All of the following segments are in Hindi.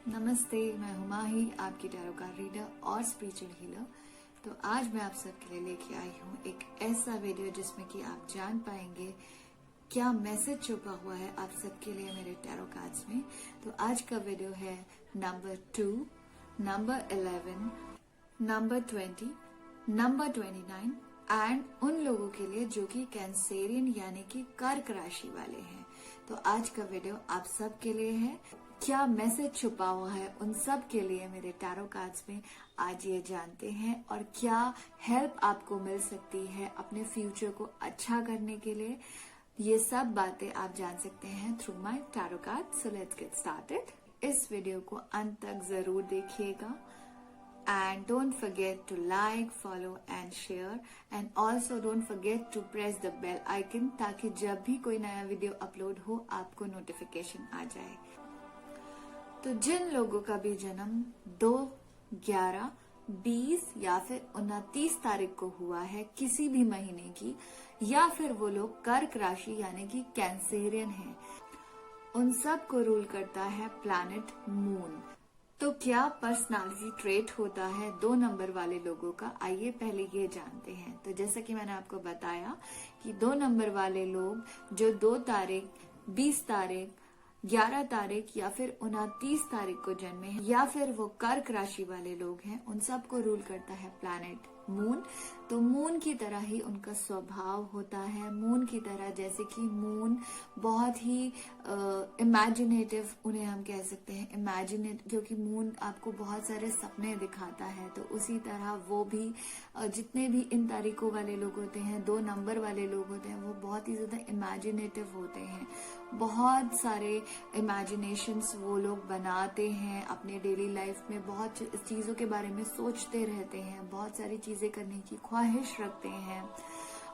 नमस्ते, मैं हुमाही, आपकी टैरो कार्ड रीडर और स्पिरिचुअल हीलर। तो आज मैं आप सबके लिए लेके आई हूँ एक ऐसा वीडियो जिसमें कि आप जान पाएंगे क्या मैसेज छुपा हुआ है आप सबके लिए मेरे टैरो कार्ड्स में। तो आज का वीडियो है number 2, number 11, number 20, number 29 and उन लोगों के लिए जो कि कैंसेरियन यानी कि कर्क राशि वाले हैं। तो आज का वीडियो आप सब के लिए है। क्या मैसेज छुपा हुआ है उन सब के लिए मेरे टैरो कार्ड्स में, आज ये जानते हैं। और क्या हेल्प आपको मिल सकती है अपने फ्यूचर को अच्छा करने के लिए, ये सब बातें आप जान सकते हैं through my tarot card. So let's get started. इस वीडियो को अंत तक जरूर देखिएगा and don't forget to like, follow and share and also don't forget to press the bell icon ताकि जब भी कोई नया वीडियो अपलोड हो आपको नोटिफिकेशन आ जाए। तो जिन लोगों का भी जन्म 2, 11, 20 या फिर 29 तारीख को हुआ है किसी भी महीने की, या फिर वो लोग कर्क राशि यानी कि कैंसेरियन हैं, उन सब को रूल करता है प्लैनेट मून। तो क्या पर्सनालिटी ट्रेट होता है 2 नंबर वाले लोगों का, आइए पहले ये जानते हैं। तो जैसा कि मैंने आपको बताया कि 2 नंबर वाले लोग जो 2 तारीख, 20 तारीख, 11 तारीख या फिर 29 तारीख को जन्मे हैं, या फिर वो कर्क राशि वाले लोग हैं, उन सब को रूल करता है प्लैनेट मून। तो मून की तरह ही उनका स्वभाव होता है, मून की तरह, जैसे कि मून बहुत ही इमेजिनेटिव उन्हें हम कह सकते हैं, इमेजिनेट, क्योंकि मून आपको बहुत सारे सपने दिखाता है। तो उसी तरह वो भी जितने भी इन तारीखों वाले लोग होते हैं, 2 नंबर वाले लोग होते हैं, वो बहुत ही ज्यादा इमेजिनेटिव होते हैं। बहुत सारे इमेजिनेशंस वो लोग बनाते हैं अपने डेली लाइफ में, बहुत चीजों के बारे में सोचते रहते हैं, बहुत सारी चीजें करने की ख्वाहिश रखते हैं।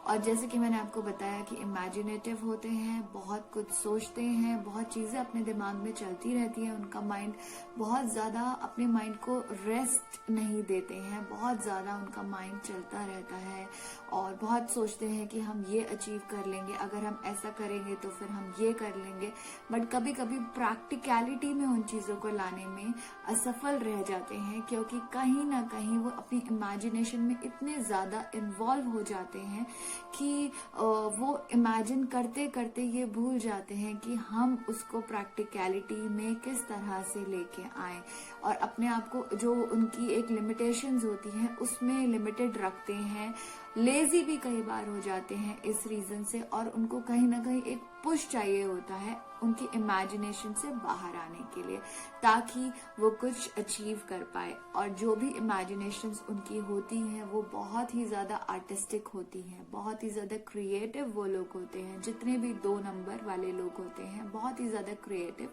और जैसे कि मैंने आपको बताया कि इमेजिनेटिव होते हैं, बहुत कुछ सोचते हैं, बहुत चीजें अपने दिमाग में चलती रहती है, उनका माइंड बहुत ज्यादा अपने माइंड को रेस्ट नहीं देते हैं, बहुत ज्यादा उनका माइंड चलता रहता है और बहुत सोचते हैं कि हम ये अचीव कर लेंगे, अगर हम ऐसा करेंगे तो फिर हम ये कर लेंगे। बट कभी कभी प्रैक्टिकलिटी में उन चीजों को लाने में असफल रह जाते हैं, क्योंकि कहीं ना कहीं वो अपनी इमेजिनेशन में इतने ज्यादा इन्वॉल्व हो जाते हैं कि वो इमेजिन करते करते ये भूल जाते हैं कि हम उसको प्रैक्टिकलिटी में किस तरह से लेके आए, और अपने आप को जो उनकी एक लिमिटेशंस होती हैं उसमें लिमिटेड रखते हैं। लेजी भी कई बार हो जाते हैं इस रीजन से, और उनको कहीं ना कहीं एक पुश चाहिए होता है उनकी इमेजिनेशन से बाहर आने के लिए, ताकि वो कुछ अचीव कर पाए। और जो भी इमेजिनेशंस उनकी होती हैं वो बहुत ही ज्यादा आर्टिस्टिक होती हैं, बहुत ही ज्यादा क्रिएटिव वो लोग होते हैं। जितने भी 2 नंबर वाले लोग होते हैं बहुत ही ज्यादा क्रिएटिव,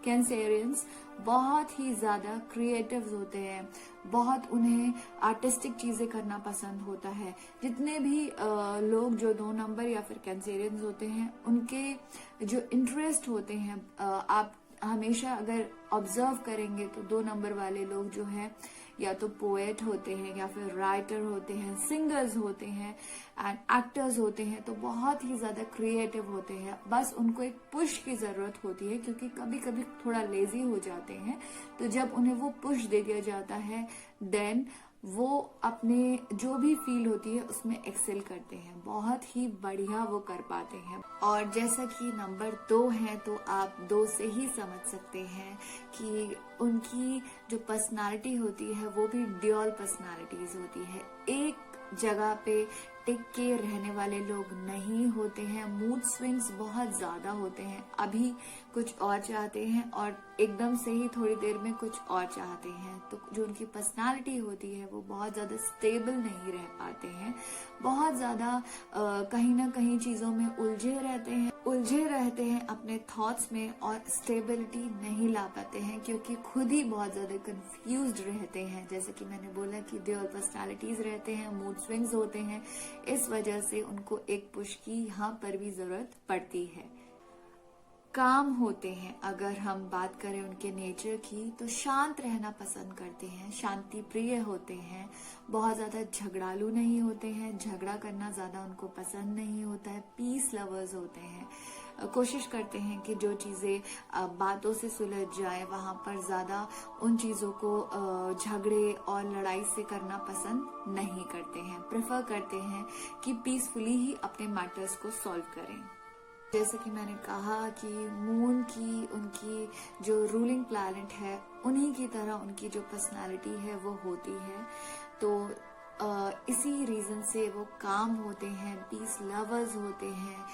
कैंसेरियंस बहुत ही ज्यादा क्रिएटिव होते हैं, बहुत उन्हें आर्टिस्टिक चीजें करना पसंद होता है। जितने भी लोग जो 2 नंबर या फिर कैंसेरियंस होते हैं, उनके जो इंटरेस्ट होते हैं, आप हमेशा अगर ऑब्जर्व करेंगे तो 2 नंबर वाले लोग जो हैं या तो पोएट होते हैं या फिर राइटर होते हैं, सिंगर्स होते हैं एंड एक्टर्स होते हैं, तो बहुत ही ज्यादा क्रिएटिव होते हैं। बस उनको एक पुश की जरूरत होती है, क्योंकि कभी कभी थोड़ा लेजी हो जाते हैं। तो जब उन्हें वो पुश दे दिया जाता है देन वो अपने जो भी फील होती है उसमें एक्सेल करते हैं, बहुत ही बढ़िया वो कर पाते हैं। और जैसा कि नंबर 2 है तो आप 2 से ही समझ सकते हैं कि उनकी जो पर्सनालिटी होती है वो भी ड्यूअल पर्सनालिटीज होती है, एक जगह पे टिक के रहने वाले लोग नहीं होते हैं। मूड स्विंग्स बहुत ज्यादा होते हैं, अभी कुछ और चाहते हैं और एकदम से ही थोड़ी देर में कुछ और चाहते हैं। तो जो उनकी पर्सनालिटी होती है वो बहुत ज्यादा स्टेबल नहीं रह पाते हैं, बहुत ज्यादा कहीं ना कहीं चीजों में उलझे रहते हैं अपने थॉट्स में, और स्टेबिलिटी नहीं ला पाते हैं क्योंकि खुद ही बहुत ज्यादा कंफ्यूज्ड रहते हैं। जैसे कि मैंने बोला कि ड्यूअल पर्सनालिटीज रहते हैं, मूड स्विंग्स होते हैं, इस वजह से उनको एक पुश की यहाँ पर भी जरूरत पड़ती है। काम होते हैं, अगर हम बात करें उनके नेचर की, तो शांत रहना पसंद करते हैं, शांति प्रिय होते हैं, बहुत ज्यादा झगड़ालू नहीं होते हैं, झगड़ा करना ज्यादा उनको पसंद नहीं होता है, पीस लवर्स होते हैं कोशिश करते हैं कि जो चीजें बातों से सुलझ जाए वहां पर ज्यादा उन चीजों को झगड़े और लड़ाई से करना पसंद नहीं करते हैं, प्रेफर करते हैं कि पीसफुली ही अपने मैटर्स को सॉल्व करें। जैसे कि मैंने कहा कि मून की उनकी जो रूलिंग प्लैनेट है उन्हीं की तरह उनकी जो पर्सनालिटी है वो होती है। तो इसी रीजन से वो काम होते हैं, पीस लवर्स होते हैं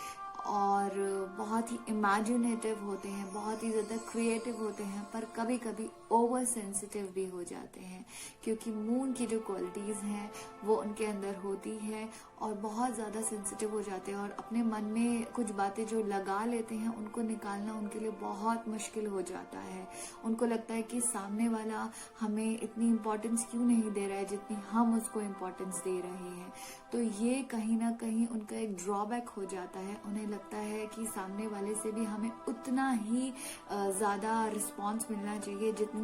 और बहुत ही इमेजिनेटिव होते हैं, बहुत ही ज्यादा क्रिएटिव होते हैं, पर कभी कभी ओवर सेंसिटिव भी हो जाते हैं क्योंकि मून की जो क्वालिटीज हैं वो उनके अंदर होती है और बहुत ज्यादा सेंसिटिव हो जाते हैं और अपने मन में कुछ बातें जो लगा लेते हैं उनको निकालना उनके लिए बहुत मुश्किल हो जाता है। उनको लगता है कि सामने वाला हमें इतनी इम्पोर्टेंस क्यों नहीं दे रहा है जितनी हम उसको इम्पोर्टेंस दे रहे हैं। तो ये कहीं ना कहीं उनका एक ड्रॉबैक हो जाता है। उन्हें लगता है कि सामने वाले से भी हमें उतना ही ज्यादा रिस्पॉन्स मिलना चाहिए जितनी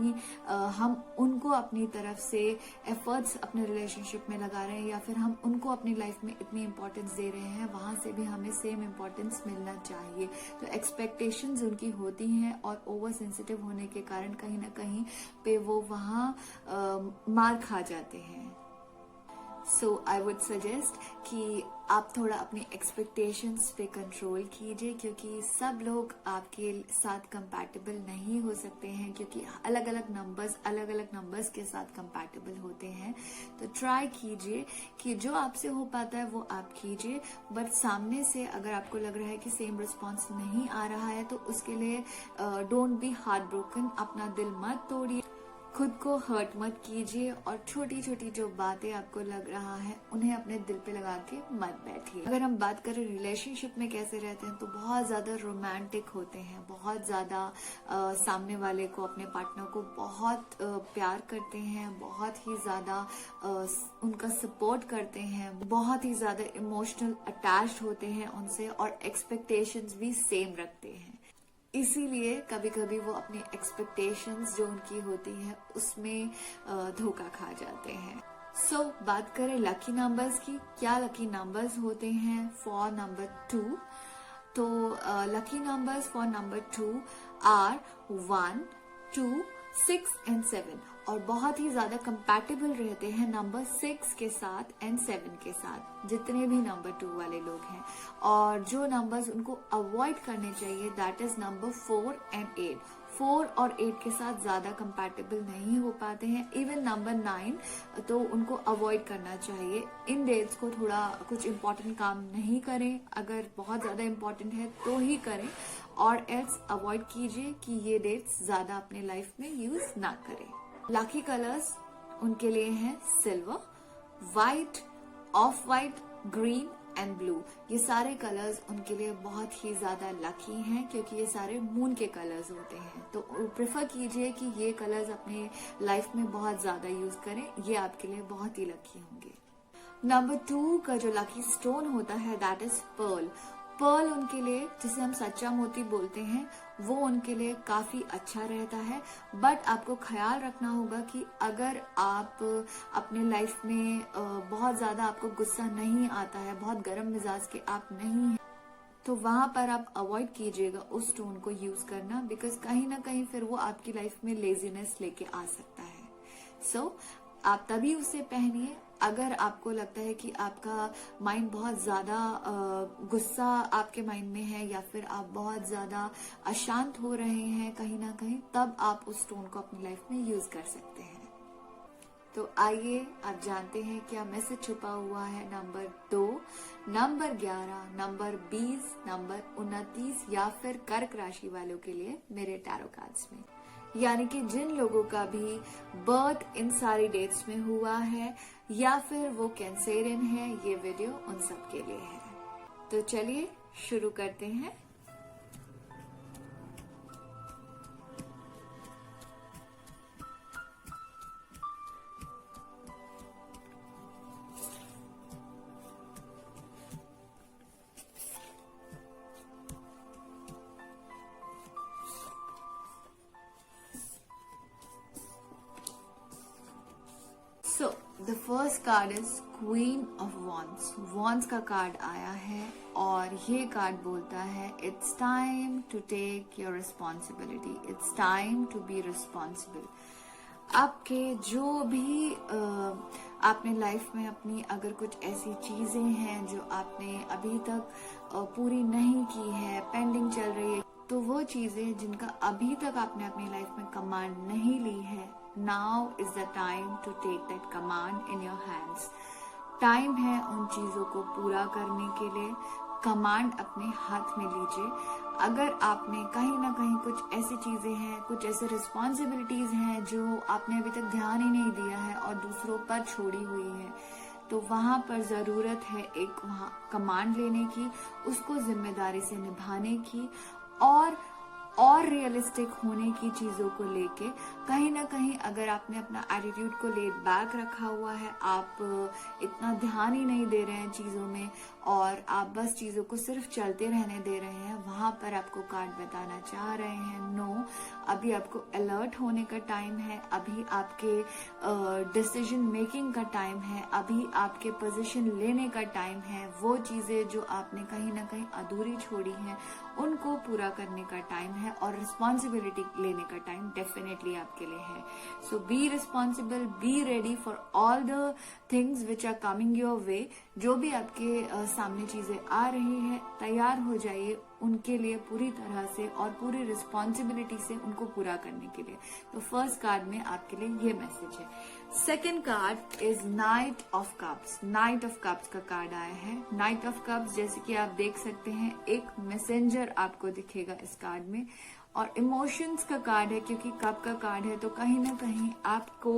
हम उनको अपनी तरफ से एफर्ट्स अपने रिलेशनशिप में लगा रहे हैं या फिर हम उनको अपनी लाइफ में इतनी इम्पोर्टेंस दे रहे हैं वहां से भी हमें सेम इम्पोर्टेंस मिलना चाहिए। तो एक्सपेक्टेशंस उनकी होती हैं और ओवर सेंसिटिव होने के कारण कहीं ना कहीं पे वो वहां मार खा जाते हैं। सो आई वुड सजेस्ट कि आप थोड़ा अपनी एक्सपेक्टेशंस पे कंट्रोल कीजिए क्योंकि सब लोग आपके साथ कंपैटिबल नहीं हो सकते हैं क्योंकि अलग अलग नंबर्स के साथ कंपैटिबल होते हैं। तो ट्राई कीजिए कि जो आपसे हो पाता है वो आप कीजिए, बट सामने से अगर आपको लग रहा है कि सेम रिस्पॉन्स नहीं आ रहा है तो उसके लिए डोंट बी हार्ट ब्रोकन, अपना दिल मत तोड़िए, खुद को हर्ट मत कीजिए और छोटी छोटी जो बातें आपको लग रहा है उन्हें अपने दिल पे लगा के मत बैठिए। अगर हम बात करें रिलेशनशिप में कैसे रहते हैं तो बहुत ज्यादा रोमांटिक होते हैं, बहुत ज्यादा सामने वाले को, अपने पार्टनर को बहुत प्यार करते हैं, बहुत ही ज्यादा उनका सपोर्ट करते हैं, बहुत ही ज्यादा इमोशनल अटैच्ड होते हैं उनसे और एक्सपेक्टेशंस भी सेम रखते हैं। इसीलिए कभी कभी वो अपनी एक्सपेक्टेशंस जो उनकी होती है उसमें धोखा खा जाते हैं। सो बात करें लकी नंबर्स की, क्या लकी नंबर्स होते हैं फॉर नंबर 2। तो lucky numbers for number 2 are 1, 2, 6 and 7 और बहुत ही ज्यादा कंपैटिबल रहते हैं नंबर 6 के साथ एंड 7 के साथ, जितने भी नंबर 2 वाले लोग हैं। और जो नंबर्स उनको अवॉइड करने चाहिए दैट इज नंबर 4 एंड 8। 4 और 8 के साथ ज्यादा कंपैटिबल नहीं हो पाते हैं। इवन नंबर 9 तो उनको अवॉइड करना चाहिए। इन डेट्स को थोड़ा कुछ इम्पोर्टेंट काम नहीं करें, अगर बहुत ज्यादा इम्पोर्टेंट है तो ही करें और एल्स अवॉइड कीजिए कि ये डेट्स ज्यादा अपने लाइफ में यूज ना करें। लकी कलर्स उनके लिए हैं silver, white, of white, green and blue. ये सारे कलर्स उनके लिए बहुत ही ज्यादा लकी हैं क्योंकि ये सारे मून के कलर्स होते हैं। तो प्रेफर कीजिए कि ये कलर्स अपने लाइफ में बहुत ज्यादा यूज करें, ये आपके लिए बहुत ही लकी होंगे। नंबर 2 का जो लकी स्टोन होता है दैट इज पर्ल। पर्ल उनके लिए, जिसे हम सच्चा मोती बोलते हैं, वो उनके लिए काफी अच्छा रहता है। बट आपको ख्याल रखना होगा कि अगर आप अपने लाइफ में बहुत ज्यादा आपको गुस्सा नहीं आता है, बहुत गर्म मिजाज के आप नहीं हैं, तो वहां पर आप अवॉइड कीजिएगा उस स्टोन को यूज करना, बिकॉज कहीं ना कहीं फिर वो आपकी लाइफ में लेजीनेस लेके आ सकता है। सो आप तभी उसे पहनिए अगर आपको लगता है कि आपका माइंड बहुत ज्यादा गुस्सा आपके माइंड में है या फिर आप बहुत ज्यादा अशांत हो रहे हैं कहीं ना कहीं, तब आप उस स्टोन को अपनी लाइफ में यूज कर सकते हैं। तो आइए आप जानते हैं क्या मैसेज छुपा हुआ है नंबर 2, नंबर 11, नंबर 20, नंबर 29 या फिर कर्क राशि वालों के लिए मेरे टैरो कार्ड्स में। यानी कि जिन लोगों का भी बर्थ इन सारी डेट्स में हुआ है या फिर वो कैंसेरियन है, ये वीडियो उन सब के लिए है। तो चलिए शुरू करते हैं। The first card is queen of wands. Wands का कार्ड आया है और ये कार्ड बोलता है it's time to take your responsibility, it's time to be responsible. आपके जो भी आपने लाइफ में अपनी अगर कुछ ऐसी चीजें हैं जो आपने अभी तक पूरी नहीं की है, पेंडिंग चल रही है, तो वो चीजें जिनका अभी तक आपने अपनी लाइफ में कमांड नहीं ली है, now is the time to take that command in your hands. Time है उन चीजों को पूरा करने के लिए, कमांड अपने हाथ में लीजिए। अगर आपने कहीं ना कहीं कुछ ऐसी चीजें हैं, कुछ ऐसे रिस्पॉन्सिबिलिटीज हैं जो आपने अभी तक ध्यान ही नहीं दिया है और दूसरों पर छोड़ी हुई है, तो वहां पर जरूरत है एक वहां कमांड लेने की, उसको जिम्मेदारी से निभाने की और रियलिस्टिक होने की चीजों को लेके। कहीं ना कहीं अगर आपने अपना एटीट्यूड को लेट बैक रखा हुआ है, आप इतना ध्यान ही नहीं दे रहे हैं चीजों में और आप बस चीजों को सिर्फ चलते रहने दे रहे हैं, वहां पर आपको कार्ड बताना चाह रहे हैं नो, अभी आपको अलर्ट होने का टाइम है, अभी आपके डिसीजन मेकिंग का टाइम है, अभी आपके पोजीशन लेने का टाइम है। वो चीजें जो आपने कहीं ना कहीं अधूरी छोड़ी हैं उनको पूरा करने का टाइम है और रिस्पॉन्सिबिलिटी लेने का टाइम डेफिनेटली आपके लिए है। So be responsible, be ready for all the things which are coming your way. जो भी आपके सामने चीजें आ रही है, तैयार हो जाइए उनके लिए पूरी तरह से और पूरी रिस्पॉन्सिबिलिटी से उनको पूरा करने के लिए। तो फर्स्ट कार्ड में आपके लिए ये मैसेज है। Second card is night of cups. Night of cups का कार्ड आया है। नाइट ऑफ कप्स जैसे कि आप देख सकते हैं एक मैसेंजर आपको दिखेगा इस कार्ड में, और इमोशंस का कार्ड है क्योंकि कप का कार्ड है, तो कहीं ना कहीं आपको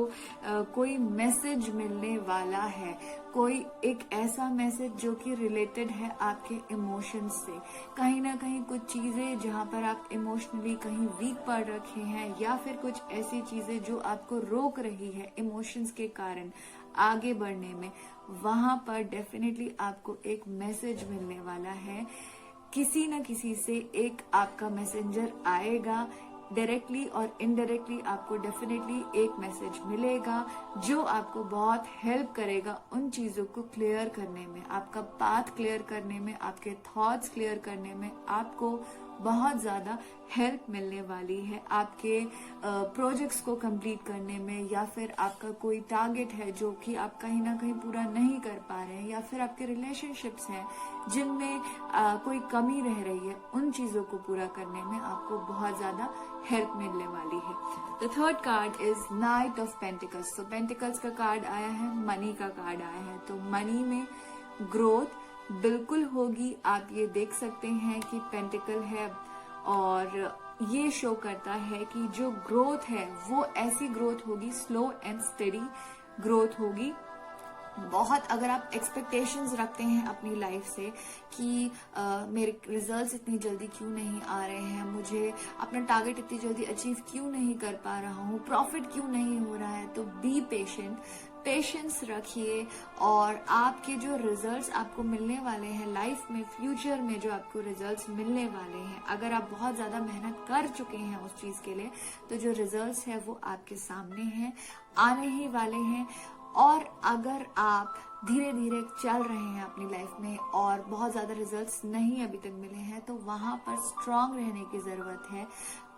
कोई मैसेज मिलने वाला है, कोई एक ऐसा मैसेज जो कि रिलेटेड है आपके इमोशंस से। कहीं ना कहीं कुछ चीजें जहां पर आप इमोशनली कहीं वीक पड़ रखे हैं, या फिर कुछ ऐसी चीजें जो आपको रोक रही है इमोशंस के कारण आगे बढ़ने में, वहां पर डेफिनेटली आपको एक मैसेज मिलने वाला है। किसी न किसी से एक आपका मैसेंजर आएगा, डायरेक्टली और इनडायरेक्टली आपको डेफिनेटली एक मैसेज मिलेगा जो आपको बहुत हेल्प करेगा उन चीजों को क्लियर करने में, आपका पाथ क्लियर करने में, आपके थॉट्स क्लियर करने में आपको बहुत ज्यादा हेल्प मिलने वाली है। आपके प्रोजेक्ट्स को कंप्लीट करने में, या फिर आपका कोई टारगेट है जो कि आप कहीं ना कहीं पूरा नहीं कर पा रहे हैं, या फिर आपके रिलेशनशिप्स हैं जिनमें कोई कमी रह रही है, उन चीजों को पूरा करने में आपको बहुत ज्यादा हेल्प मिलने वाली है। The third card is night of pentacles. तो पेंटिकल्स का कार्ड आया है, मनी का कार्ड आया है, तो मनी में ग्रोथ बिल्कुल होगी। आप ये देख सकते हैं कि पेंटिकल है और ये शो करता है कि जो ग्रोथ है वो ऐसी ग्रोथ होगी, स्लो एंड स्टेडी ग्रोथ होगी। बहुत अगर आप एक्सपेक्टेशंस रखते हैं अपनी लाइफ से कि मेरे रिजल्ट्स इतनी जल्दी क्यों नहीं आ रहे हैं, मुझे अपना टारगेट इतनी जल्दी अचीव क्यों नहीं कर पा रहा हूँ, प्रॉफिट क्यों नहीं हो रहा है, तो बी पेशेंट, पेशेंस रखिए और आपके जो रिजल्ट्स आपको मिलने वाले हैं लाइफ में, फ्यूचर में जो आपको रिजल्ट्स मिलने वाले हैं, अगर आप बहुत ज्यादा मेहनत कर चुके हैं उस चीज के लिए, तो जो रिजल्ट्स है वो आपके सामने हैं, आने ही वाले हैं। और अगर आप धीरे धीरे चल रहे हैं अपनी लाइफ में और बहुत ज्यादा रिजल्ट्स नहीं अभी तक मिले हैं, तो वहां पर स्ट्रांग रहने की जरूरत है,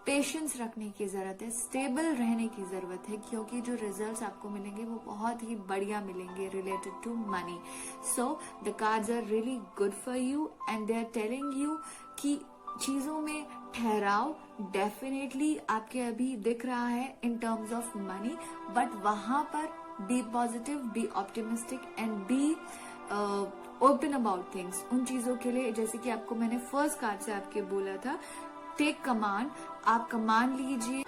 पेशेंस रखने की जरूरत है, स्टेबल रहने की जरूरत है, क्योंकि जो रिजल्ट्स आपको मिलेंगे वो बहुत ही बढ़िया मिलेंगे related to money. So the cards are really good for you and they are telling you कि चीजों में ठहराव डेफिनेटली आपके अभी दिख रहा है in terms of money, but वहां पर be positive, be optimistic and be open about things. उन चीजों के लिए जैसे कि आपको मैंने फर्स्ट कार्ड से आपके बोला था, टेक कमांड, आप कमांड लीजिए,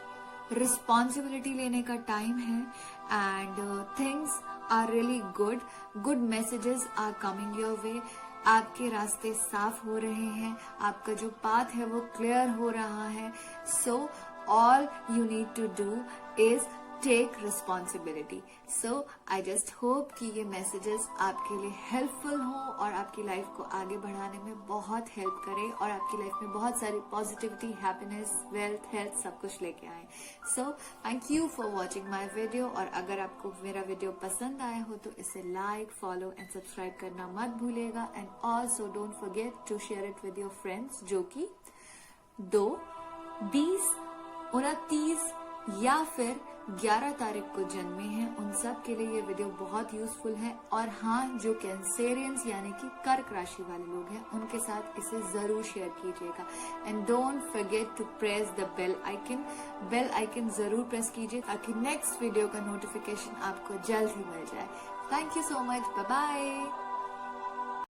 रिस्पॉन्सिबिलिटी लेने का टाइम है and things are really good, good messages are coming your way. आपके रास्ते साफ हो रहे हैं, आपका जो पाथ है वो क्लियर हो रहा है। So all you need to do is take responsibility. So I just hope कि ये मैसेजेस आपके लिए हेल्पफुल हो और आपकी लाइफ को आगे बढ़ाने में बहुत हेल्प करे और आपकी लाइफ में बहुत सारी पॉजिटिविटी, हैप्पीनेस, वेल्थ, हेल्थ सब कुछ लेके आए। So thank you for watching my video. और अगर आपको मेरा वीडियो पसंद आया हो तो इसे लाइक, फॉलो एंड सब्सक्राइब करना मत भूलिएगा। And also don't forget to share it with your friends जो कि 2, 20, 29 या फिर 11 तारीख को जन्मे हैं, उन सब के लिए ये वीडियो बहुत यूजफुल है। और हाँ, जो कैंसेरियंस यानी कि कर्क राशि वाले लोग हैं उनके साथ इसे जरूर शेयर कीजिएगा। And don't forget to press the bell icon जरूर प्रेस कीजिए ताकि नेक्स्ट वीडियो का नोटिफिकेशन आपको जल्द ही मिल जाए। Thank you so much, bye bye.